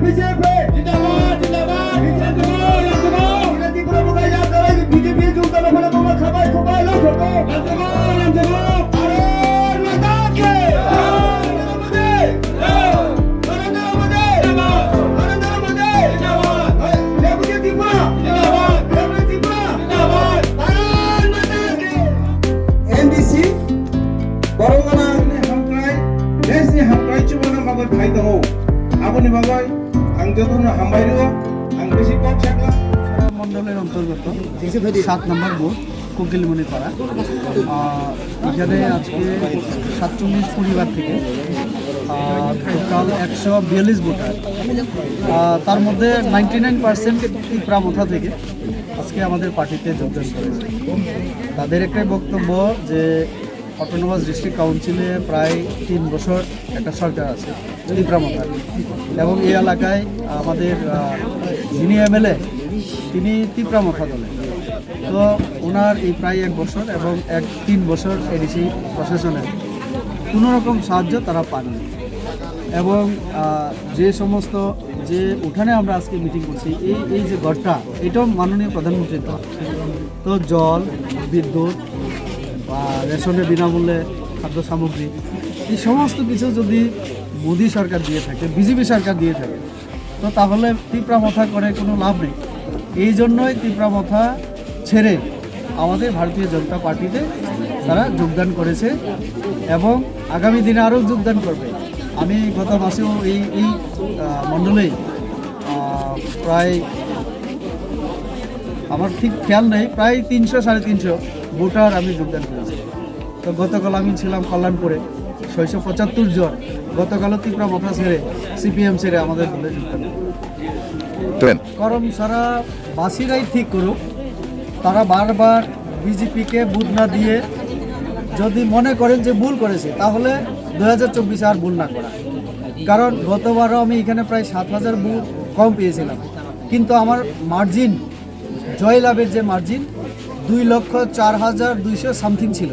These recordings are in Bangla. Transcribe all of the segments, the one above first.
বিজেপি জিন্দাবাদ জিন্দাবাদ জিন্দাবাদ ত্রিপুরা মুখে যা করে বিজেপি জুতা বলে বাবা খাবাই খাবাই লো ঠোকো জিন্দাবাদ ভারত মাতা কে भाई दो আপনি বাবাই আং যতন হামবাইরো আং বেশি কম ছাকলা মন্ডলের অন্তর্গত 7 নম্বর বুথ কোকিলমণি পাড়া। এখানে আজকে 47 পরিবার থেকে টোটাল 142 ভোটার, তার মধ্যে 99% ত্রিপুরা থেকে আজকে আমাদের পার্টিতে যোগদান করেছে। তাদের একটাই বক্তব্য যে অটোনোমাস ডিস্ট্রিক্ট কাউন্সিলে প্রায় 3 বছর একটা সরকার আছে ত্রিপুরা এবং এই এলাকায় আমাদের যিনি এমএলএ তিনি ত্রিপুরা দলে, তো ওনার এই প্রায় 1 বছর এবং 3 বছর এডিসি প্রশাসনের কোনো রকম সাহায্য তারা পাননি। এবং যে সমস্ত যে উঠানে আমরা আজকে মিটিং করছি এই যে ঘরটা এটাও মাননীয় প্রধানমন্ত্রীর দেওয়া, তো জল বিদ্যুৎ বা রেশনের বিনামূল্যে খাদ্য সামগ্রী এই সমস্ত কিছু যদি মোদী সরকার দিয়ে থাকে, বিজেপি সরকার দিয়ে থাকে, তো তাহলে ত্রিপুরা করে কোনো লাভ নেই। এই জন্যই ত্রিপুরা ছেড়ে আমাদের ভারতীয় জনতা পার্টিতে তারা যোগদান করেছে এবং আগামী দিনে আরও যোগদান করবে। আমি গত মাসেও এই মণ্ডলে প্রায় আমার ঠিক খেয়াল নেই প্রায় 300-350 ভোটার আমি যোগদান করেছি। তো গতকাল আমি ছিলাম কল্যাণপুরে 675 জন, গতকালও ত্রিপুরা ছেড়ে সিপিএম ছেড়ে আমাদের দলে যোগদান করেন। করম সারা বাসীরাই ঠিক করুক, তারা বারবার বিজেপিকে বুথ না দিয়ে যদি মনে করেন যে ভুল করেছে তাহলে 2024 আর ভুল না করা। কারণ গতবারও আমি এখানে প্রায় 7000 বুথ কম পেয়েছিলাম, কিন্তু আমার মার্জিন জয়লাভের যে মার্জিন 2,04,200 সামথিং ছিল,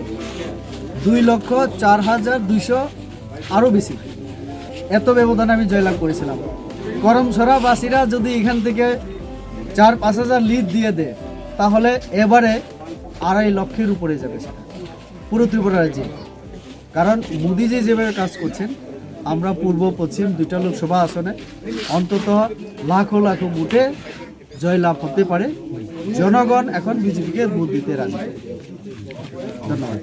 2,04,200 আরও বেশি, এত ব্যবধানে আমি জয়লাভ করেছিলাম। করমসরাবাসীরা যদি এখান থেকে 4-5 হাজার লিড দিয়ে দেয় তাহলে এবারে 2.5 লক্ষের উপরে যাবে সেটা পুরো ত্রিপুরা রাজ্যে। কারণ মোদিজি যেভাবে কাজ করছেন, আমরা পূর্ব পশ্চিম 2টা লোকসভা আসনে অন্তত লাখো লাখো ভোটে জয়লাভ হতে পারে। জনগণ এখন বিজেপিকে ভোট দিতে রাজি। ধন্যবাদ।